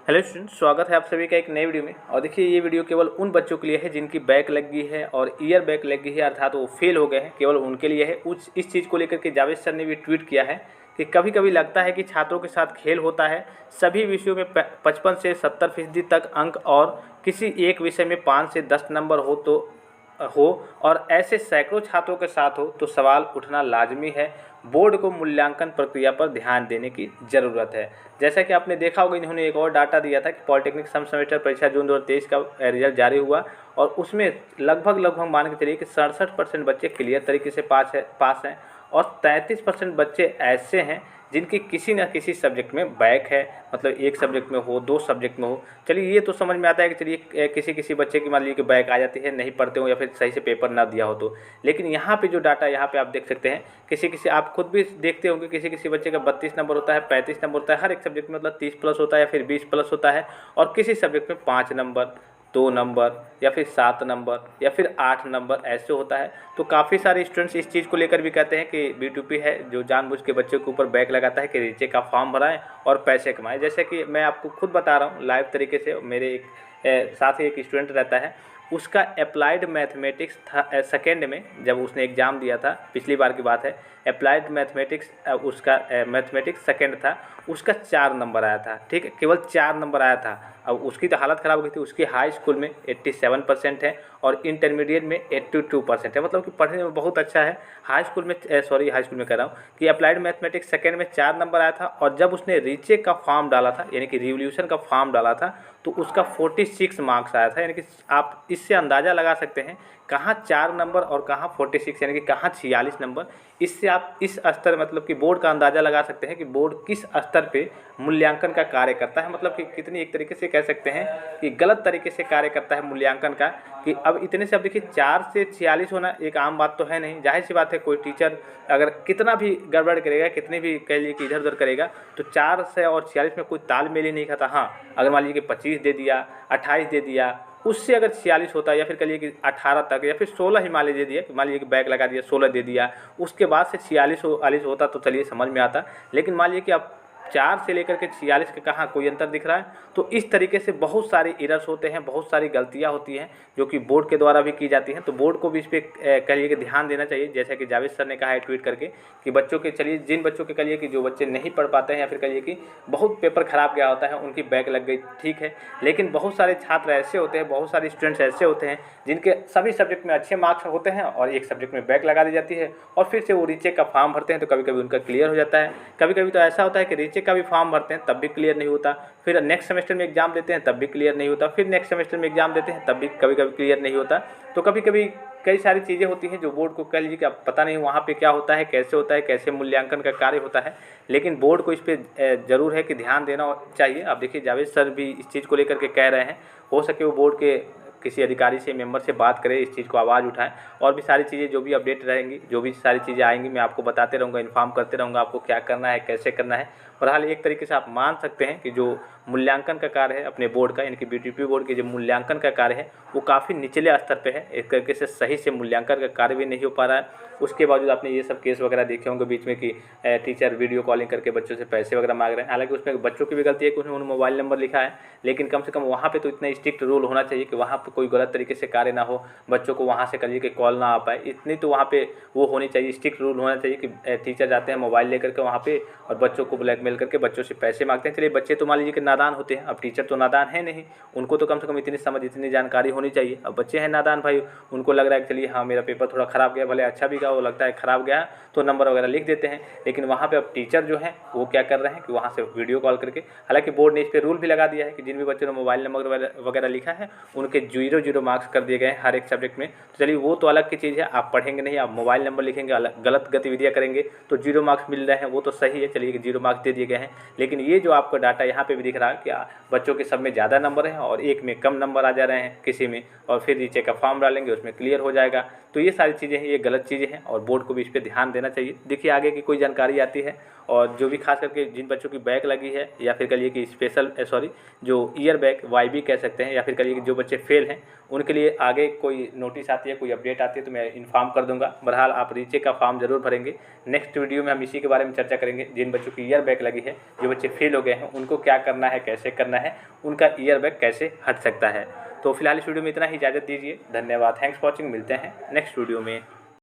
Hello student, स्वागत है आप सभी का एक नए वीडियो में। और देखिए, ये वीडियो केवल उन बच्चों के लिए है जिनकी बैक लग गई है और ईयर बैक लग गई है, अर्थात वो फेल हो गए हैं, केवल उनके लिए है। इस चीज़ को लेकर के जावेद सर ने भी ट्वीट किया है कि कभी कभी लगता है कि छात्रों के साथ खेल होता है। सभी विषयों में 55 से 70% तक अंक और किसी एक विषय में 5 से 10 नंबर हो और ऐसे सैकड़ों छात्रों के साथ हो तो सवाल उठना लाजमी है। बोर्ड को मूल्यांकन प्रक्रिया पर ध्यान देने की ज़रूरत है। जैसा कि आपने देखा होगा, इन्होंने एक और डाटा दिया था कि पॉलिटेक्निक सम सेमेस्टर परीक्षा जून 2023 का रिजल्ट जारी हुआ और उसमें लगभग मान के चलिए कि 67% बच्चे क्लियर तरीके से पास हैं और 33% बच्चे ऐसे हैं जिनकी किसी न किसी सब्जेक्ट में बैक है, मतलब एक सब्जेक्ट में हो, दो सब्जेक्ट में हो। चलिए, ये तो समझ में आता है कि चलिए किसी किसी बच्चे की मान लीजिए कि बैक आ जाती है, नहीं पढ़ते हो या फिर सही से पेपर ना दिया हो तो। लेकिन यहाँ पे जो डाटा यहाँ पे आप देख सकते हैं, किसी किसी आप खुद भी देखते होंगे, किसी किसी बच्चे का 32 नंबर होता है, 35 नंबर होता है, हर एक सब्जेक्ट में मतलब 30 प्लस होता है या फिर 20 प्लस होता है। और किसी सब्जेक्ट में 5 नंबर, 2 नंबर या फिर 7 नंबर या फिर 8 नंबर ऐसे होता है। तो काफ़ी सारे स्टूडेंट्स इस चीज़ को लेकर भी कहते हैं कि B2P है जो जानबूझ के बच्चों के ऊपर बैक लगाता है कि रीचे का फॉर्म भराएं और पैसे कमाएं। जैसे कि मैं आपको खुद बता रहा हूँ लाइव तरीके से, मेरे एक साथ ही एक स्टूडेंट रहता है, उसका अप्लाइड मैथमेटिक्स था सेकेंड में, जब उसने एग्ज़ाम दिया था, पिछली बार की बात है, अप्लाइड मैथमेटिक्स उसका मैथमेटिक्स सेकेंड था, उसका 4 नंबर आया था। ठीक है, केवल 4 नंबर आया था। अब उसकी तो हालत ख़राब हो गई थी। उसकी हाई स्कूल में 87% है और इंटरमीडिएट में 82% है, मतलब कि पढ़ने में बहुत अच्छा है। हाई स्कूल में हाई स्कूल में कह रहा हूँ कि अप्लाइड मैथमेटिक्स सेकेंड में 4 नंबर आया था और जब उसने रीचेक का फॉर्म डाला था, यानी कि रिवोल्यूशन का फॉर्म डाला था, तो उसका 46 मार्क्स आया था। यानी कि आप इससे अंदाज़ा लगा सकते हैं कहाँ 4 नंबर और कहाँ 46, यानी कि कहाँ 46 नंबर। इससे आप इस स्तर, मतलब कि बोर्ड का अंदाज़ा लगा सकते हैं कि बोर्ड किस स्तर पे मूल्यांकन का कार्य करता है, मतलब कि कितनी एक तरीके से कह सकते हैं कि गलत तरीके से कार्य करता है मूल्यांकन का। कि अब इतने से, अब देखिए 4 से 46 होना एक आम बात तो है नहीं, जाहिर सी बात है। कोई टीचर अगर कितना भी गड़बड़ करेगा, कितनी भी कह लीजिए कि इधर उधर करेगा, तो 4 से और 46 में कोई तालमेल ही नहीं खाता। हाँ, अगर मान लीजिए कि 25 दे दिया, 28 दे दिया, उससे अगर 46 होता है या फिर कहिए कि 18 तक या फिर 16 ही मान लीजिए दिया, मान लीजिए कि बैक लगा दिया, 16 दे दिया, उसके बाद से 46 होता तो चलिए समझ में आता। लेकिन मान लीजिए कि आप 4 से लेकर के 46 के कहाँ कोई अंतर दिख रहा है। तो इस तरीके से बहुत सारे एरर्स होते हैं, बहुत सारी गलतियाँ होती हैं जो कि बोर्ड के द्वारा भी की जाती हैं। तो बोर्ड को भी इस पर कहिए कि ध्यान देना चाहिए। जैसा कि जावेद सर ने कहा है ट्वीट करके कि बच्चों के, चलिए जिन बच्चों के कहिए कि जो बच्चे नहीं पढ़ पाते हैं या फिर कहिए कि बहुत पेपर ख़राब गया होता है, उनकी बैक लग गई, ठीक है। लेकिन बहुत सारे छात्र ऐसे होते हैं, बहुत सारे स्टूडेंट्स ऐसे होते हैं जिनके सभी सब्जेक्ट में अच्छे मार्क्स होते हैं और एक सब्जेक्ट में बैक लगा दी जाती है और फिर से वो रीचेक का फॉर्म भरते हैं तो कभी कभी उनका क्लियर हो जाता है। कभी कभी तो ऐसा होता है कि रीचेक का भी फॉर्म भरते हैं तब भी क्लियर नहीं होता, फिर नेक्स्ट सेमेस्टर में एग्जाम देते हैं तब भी क्लियर नहीं होता, फिर नेक्स्ट सेमेस्टर में एग्जाम देते हैं तब भी कभी कभी क्लियर नहीं होता। तो कभी कभी कई सारी चीज़ें होती हैं जो बोर्ड को कह लीजिए कि अब पता नहीं वहाँ पे क्या होता है, कैसे होता है, कैसे मूल्यांकन का कार्य होता है। लेकिन बोर्ड को इस पर ज़रूर है कि ध्यान देना चाहिए। अब देखिए, जावेद सर भी इस चीज़ को लेकर के कह रहे हैं, हो सके वो बोर्ड के किसी अधिकारी से, मेंबर से बात करें, इस चीज़ को आवाज़ उठाएं। और भी सारी चीज़ें जो भी अपडेट रहेंगी, जो भी सारी चीज़ें आएंगी, मैं आपको बताते रहूँगा, इन्फॉर्म करते रहूँगा आपको क्या करना है, कैसे करना है। बहरहाल एक तरीके से आप मान सकते हैं कि जो मूल्यांकन का कार्य है अपने बोर्ड का, यानी कि B2P बोर्ड के जो मूल्यांकन का कार्य है वो काफ़ी निचले स्तर पे है। एक तरीके से सही से मूल्यांकन का कार्य भी नहीं हो पा रहा है। उसके बावजूद आपने ये सब केस वगैरह देखे होंगे बीच में कि टीचर वीडियो कॉलिंग करके बच्चों से पैसे वगैरह मांग रहे हैं। हालांकि उसमें बच्चों की भी गलती है कि उन्होंने मोबाइल नंबर लिखा है, लेकिन कम से कम वहाँ पे तो इतना स्ट्रिक्ट रूल होना चाहिए कि वहाँ पे कोई गलत तरीके से कार्य ना हो, बच्चों को वहाँ से करिए कि कॉल ना आ पाए। इतनी तो वहाँ पे वो होनी चाहिए, स्ट्रिक्ट रूल होना चाहिए कि टीचर जाते हैं मोबाइल लेकर के वहाँ पे और बच्चों को ब्लैकमेल करके बच्चों से पैसे मांगते हैं। चलिए, बच्चे तो मान लीजिए कि नादान होते हैं, अब टीचर तो नादान है नहीं, उनको तो कम से कम इतनी समझ, इतनी जानकारी होनी चाहिए। अब बच्चे हैं नादान भाई, उनको लग रहा है कि चलिए हाँ मेरा पेपर थोड़ा ख़राब गया, भले अच्छा भी गया, वो लगता है ख़राब गया तो नंबर वगैरह लिख देते हैं। लेकिन वहाँ पे अब टीचर जो हैं वो क्या कर रहे हैं कि वहाँ से वीडियो कॉल करके, हालांकि बोर्ड ने इस पर रूल भी लगा दिया है कि जिन भी बच्चों ने मोबाइल नंबर वगैरह लिखा है उनके 0 मार्क्स कर दिए गए हैं हर एक सब्जेक्ट में। तो चलिए, वो तो अलग की चीज़ है, आप पढ़ेंगे नहीं, आप मोबाइल नंबर लिखेंगे, गलत गतिविधियाँ करेंगे तो 0 मार्क्स मिल रहे हैं, वो तो सही है, चलिए 0 मार्क्स दे दिए गए हैं। लेकिन ये जो आपको डाटा यहाँ पे भी दिख रहा है कि बच्चों के सब में ज़्यादा नंबर है और एक में कम नंबर आ जा रहे हैं किसी में, और फिर नीचे का फॉर्म डालेंगे उसमें क्लियर हो जाएगा। तो ये सारी चीज़ें हैं, ये गलत चीज़ें हैं और बोर्ड को भी इस पर ध्यान देना चाहिए। देखिए, आगे की कोई जानकारी आती है और जो भी खास करके जिन बच्चों की बैक लगी है या फिर कहिए कि स्पेशल सॉरी जो ईयर बैक YB कह सकते हैं, या फिर कहिए कि जो बच्चे फेल हैं उनके लिए आगे कोई नोटिस आती है, कोई अपडेट आती है तो मैं इन्फॉर्म कर दूंगा। बहरहाल आप रीचेक का फॉर्म जरूर भरेंगे। नेक्स्ट वीडियो में हम इसी के बारे में चर्चा करेंगे, जिन बच्चों की ईयर बैक लगी है, जो बच्चे फेल हो गए हैं, उनको क्या करना है, कैसे करना है, उनका ईयर बैक कैसे हट सकता है। तो फिलहाल इस वीडियो में इतना ही, इजाज़त दीजिए। धन्यवाद, थैंक्स फॉर वॉचिंग। मिलते हैं नेक्स्ट वीडियो में।